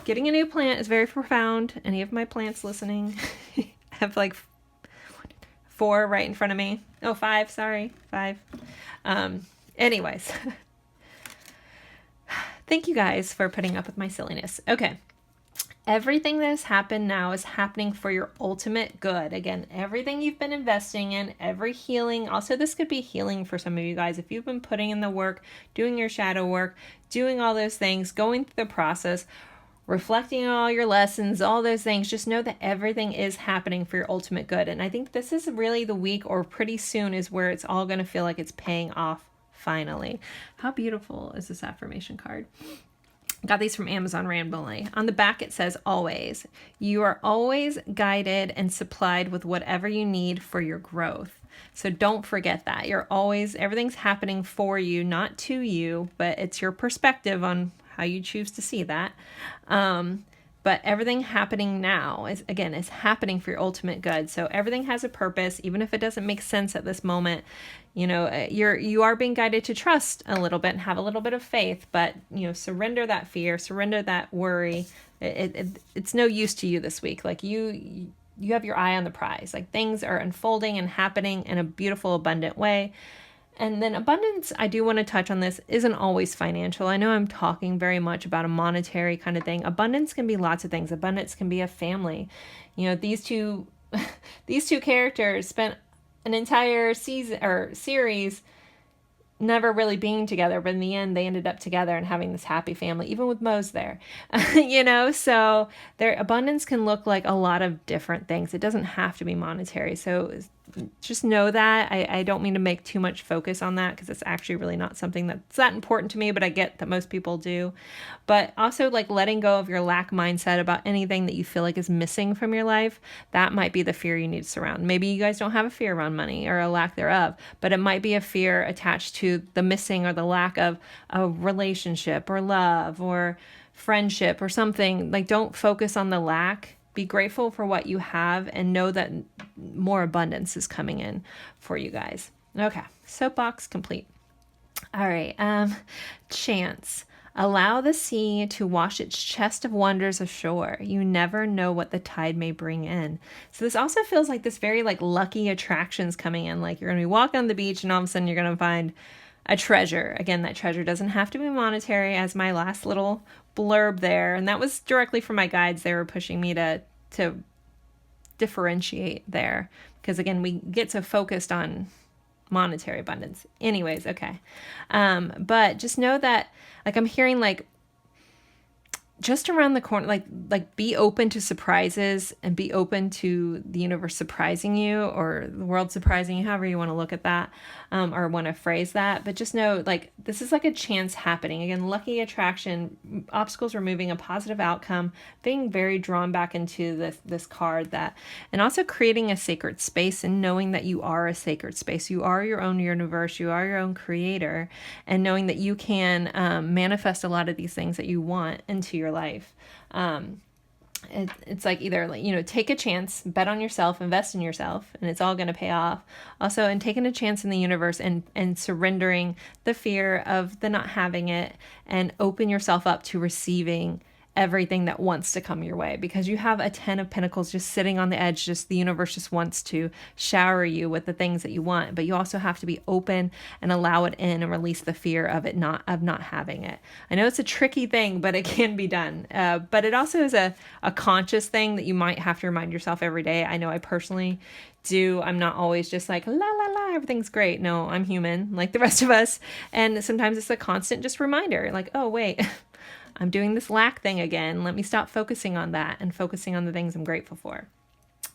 Getting a new plant is very profound. Any of my plants listening? I have like 4 right in front of me. Oh, 5, sorry. 5. Anyways, thank you guys for putting up with my silliness. Okay. Everything that has happened now is happening for your ultimate good. Again, everything you've been investing in, every healing. Also, this could be healing for some of you guys. If you've been putting in the work, doing your shadow work, doing all those things, going through the process, reflecting on all your lessons, all those things, just know that everything is happening for your ultimate good. And I think this is really the week, or pretty soon, is where it's all going to feel like it's paying off finally. How beautiful is this affirmation card? Got these from Amazon randomly. On the back it says, always. You are always guided and supplied with whatever you need for your growth. So don't forget that. You're always, everything's happening for you, not to you, but it's your perspective on how you choose to see that. But everything happening now is happening for your ultimate good. So everything has a purpose, even if it doesn't make sense at this moment. You know, you are being guided to trust a little bit and have a little bit of faith, but surrender that fear, surrender that worry. It's no use to you this week. Like you have your eye on the prize. Like things are unfolding and happening in a beautiful, abundant way. And then abundance, I do want to touch on this, isn't always financial. I know I'm talking very much about a monetary kind of thing. Abundance can be lots of things. Abundance can be a family. These two characters spent an entire season or series never really being together, but in the end they ended up together and having this happy family, even with Mo's there. You know, so their abundance can look like a lot of different things. It doesn't have to be monetary. So just know that. I don't mean to make too much focus on that, because it's actually really not something that's that important to me, but I get that most people do. But also, like, letting go of your lack mindset about anything that you feel like is missing from your life. That might be the fear you need to surround. Maybe you guys don't have a fear around money or a lack thereof, but it might be a fear attached to the missing or the lack of a relationship or love or friendship or something. Like, don't focus on the lack. Be grateful for what you have and know that more abundance is coming in for you guys. Okay, soapbox complete. All right, chance. Allow the sea to wash its chest of wonders ashore. You never know what the tide may bring in. So this also feels like this very like lucky attractions coming in. Like, you're going to be walking on the beach and all of a sudden you're going to find a treasure. Again, that treasure doesn't have to be monetary, as my last little blurb there. And that was directly from my guides. They were pushing me to differentiate there, because again, we get so focused on monetary abundance. Anyways, okay. But just know that, like, I'm hearing like just around the corner, like be open to surprises and be open to the universe surprising you, or the world surprising you, however you want to look at that, or want to phrase that. But just know, like, this is like a chance happening. Again, lucky attraction, obstacles removing, a positive outcome, being very drawn back into this card, that, and also creating a sacred space and knowing that you are a sacred space. You are your own universe. You are your own creator, and knowing that you can manifest a lot of these things that you want into your life. It's like either, like, you know, take a chance, bet on yourself, invest in yourself, and it's all going to pay off. Also, and taking a chance in the universe and surrendering the fear of the not having it, and open yourself up to receiving everything that wants to come your way, because you have a 10 of Pentacles just sitting on the edge. Just the universe just wants to shower you with the things that you want, but you also have to be open and allow it in and release the fear of it not having it. I know it's a tricky thing, but it can be done. But it also is a conscious thing that you might have to remind yourself every day. I know I personally do. I'm not always just like, la, la, la, everything's great. No, I'm human like the rest of us. And sometimes it's a constant just reminder, like, oh, wait, I'm doing this lack thing again. Let me stop focusing on that and focusing on the things I'm grateful for.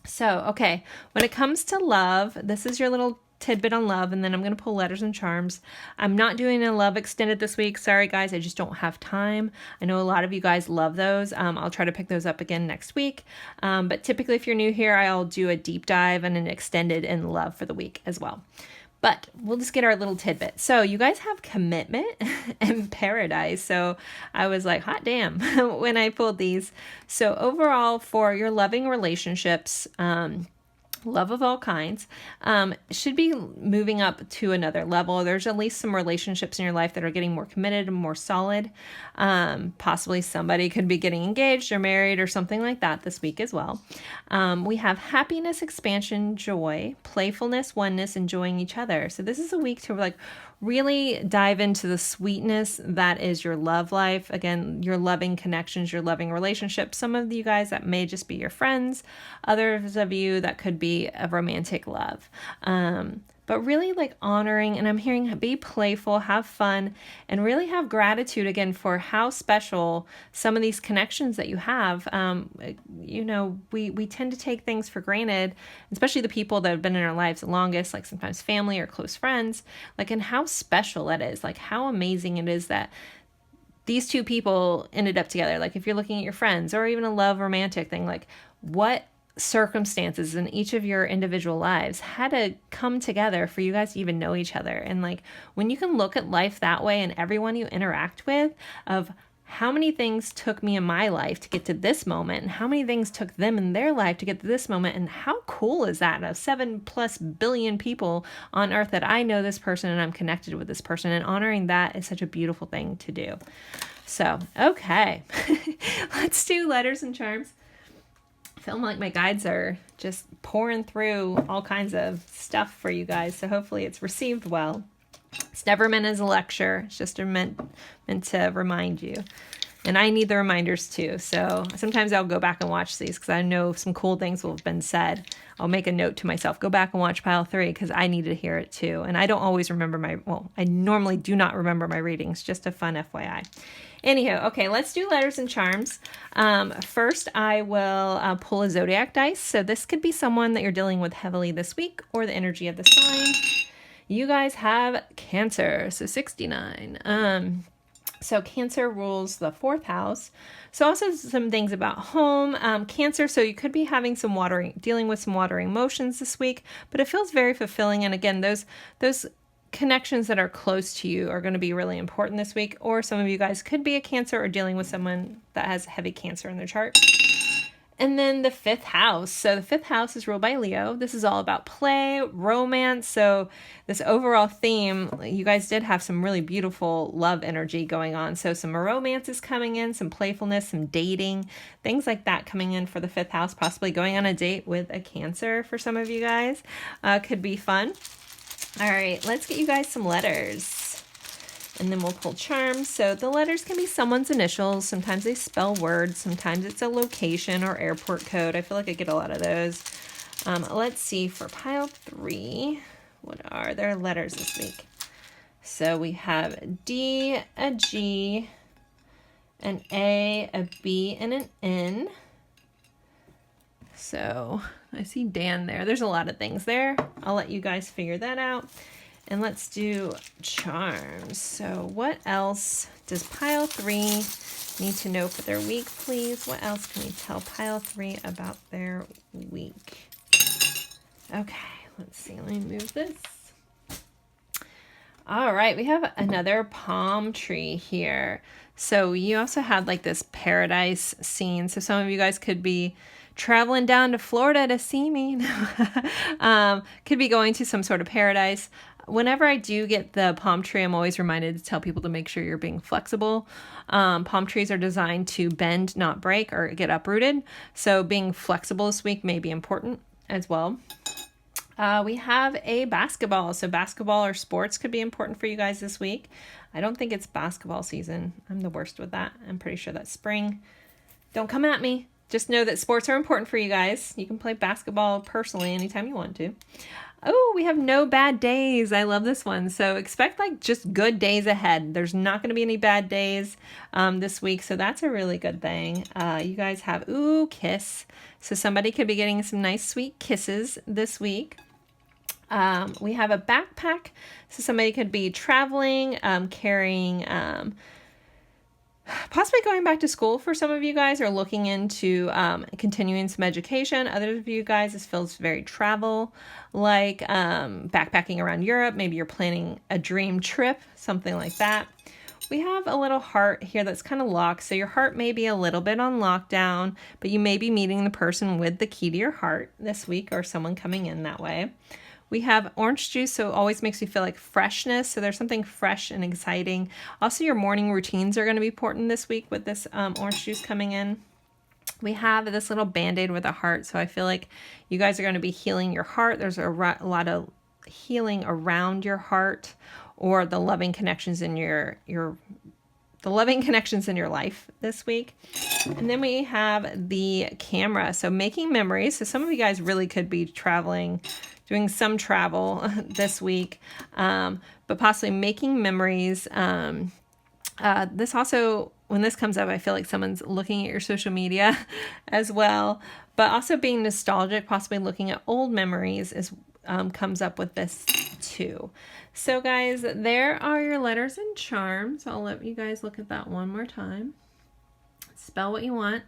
So, okay, when it comes to love, this is your little tidbit on love, and then I'm going to pull letters and charms. I'm not doing a love extended this week. Sorry, guys, I just don't have time. I know a lot of you guys love those. I'll try to pick those up again next week. But typically, if you're new here, I'll do a deep dive and an extended in love for the week as well. But we'll just get our little tidbit. So you guys have commitment and paradise. So I was like, hot damn, when I pulled these. So overall, for your loving relationships, love of all kinds, should be moving up to another level. There's at least some relationships in your life that are getting more committed and more solid. Possibly somebody could be getting engaged or married or something like that this week as well. We have happiness, expansion, joy, playfulness, oneness, enjoying each other. So this is a week to like really dive into the sweetness that is your love life. Again, your loving connections, your loving relationships. Some of you guys, that may just be your friends. Others of you, that could be a romantic love. But really like honoring, and I'm hearing be playful, have fun, and really have gratitude again for how special some of these connections that you have. You know, we tend to take things for granted, especially the people that have been in our lives the longest, like sometimes family or close friends, like, and how special that is, like how amazing it is that these two people ended up together. Like if you're looking at your friends or even a love romantic thing, like what circumstances in each of your individual lives had to come together for you guys to even know each other. And like when you can look at life that way, and everyone you interact with, of how many things took me in my life to get to this moment, and how many things took them in their life to get to this moment, and how cool is that, of 7+ billion people on earth that I know this person and I'm connected with this person, and honoring that is such a beautiful thing to do. So okay, let's do letters and charms. I feel like my guides are just pouring through all kinds of stuff for you guys, so hopefully it's received well. It's never meant as a lecture. It's just meant to remind you. And I need the reminders too. So sometimes I'll go back and watch these because I know some cool things will have been said. I'll make a note to myself, go back and watch pile 3 because I need to hear it too. And I don't always remember I normally do not remember my readings. Just a fun FYI. Anyhow, okay, let's do letters and charms. First, I will pull a zodiac dice. So this could be someone that you're dealing with heavily this week or the energy of the sign. You guys have Cancer, so 69. So Cancer rules the 4th house. So also some things about home. Cancer, so you could be having dealing with some watering emotions this week, but it feels very fulfilling. And again, those connections that are close to you are going to be really important this week. Or some of you guys could be a Cancer or dealing with someone that has heavy Cancer in their chart. And then the 5th house. So the 5th house is ruled by Leo. This is all about play, romance. So this overall theme, you guys did have some really beautiful love energy going on. So some romance is coming in, some playfulness, some dating, things like that coming in for the 5th house, possibly going on a date with a Cancer for some of you guys. Could be fun. All right, let's get you guys some letters. And then we'll pull charms. So the letters can be someone's initials. Sometimes they spell words. Sometimes it's a location or airport code. I feel like I get a lot of those. Let's see for pile 3. What are their letters this week? So we have D, a G, an A, a B, and an N. So I see Dan there. There's a lot of things there. I'll let you guys figure that out. And let's do charms. So what else does pile 3 need to know for their week, please? What else can we tell pile 3 about their week? Okay, let's see. Let me move this. All right, we have another palm tree here. So you also had like this paradise scene. So some of you guys could be traveling down to Florida to see me. Could be going to some sort of paradise. Whenever I do get the palm tree, I'm always reminded to tell people to make sure you're being flexible. Palm trees are designed to bend, not break, or get uprooted. So being flexible this week may be important as well. We have a basketball. So basketball or sports could be important for you guys this week. I don't think it's basketball season. I'm the worst with that. I'm pretty sure that's spring. Don't come at me. Just know that sports are important for you guys. You can play basketball personally anytime you want to. Oh, we have no bad days. I love this one. So expect like just good days ahead. There's not going to be any bad days this week. So that's a really good thing. You guys have, kiss. So somebody could be getting some nice sweet kisses this week. We have a backpack. So somebody could be traveling, carrying, possibly going back to school for some of you guys, or looking into continuing some education. Others of you guys, this feels very travel, like backpacking around Europe. Maybe you're planning a dream trip, something like that. We have a little heart here that's kind of locked. So your heart may be a little bit on lockdown, but you may be meeting the person with the key to your heart this week, or someone coming in that way. We have orange juice, so it always makes you feel like freshness. So there's something fresh and exciting. Also, your morning routines are going to be important this week with this orange juice coming in. We have this little band-aid with a heart. So I feel like you guys are going to be healing your heart. There's a lot of healing around your heart, or the loving connections in the loving connections in your life this week. And then we have the camera. So making memories. So some of you guys really could be traveling, doing some travel this week, but possibly making memories. This also, when this comes up, I feel like someone's looking at your social media as well, but also being nostalgic, possibly looking at old memories comes up with this too. So guys, there are your letters and charms. I'll let you guys look at that one more time. Spell what you want.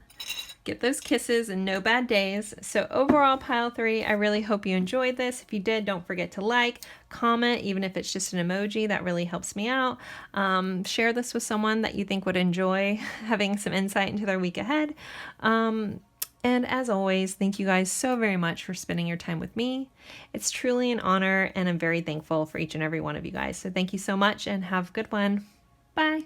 Get those kisses and no bad days. So overall, pile 3, I really hope you enjoyed this. If you did, don't forget to like, comment, even if it's just an emoji, that really helps me out. Share this with someone that you think would enjoy having some insight into their week ahead. And as always, thank you guys so very much for spending your time with me. It's truly an honor, and I'm very thankful for each and every one of you guys. So thank you so much, and have a good one. Bye.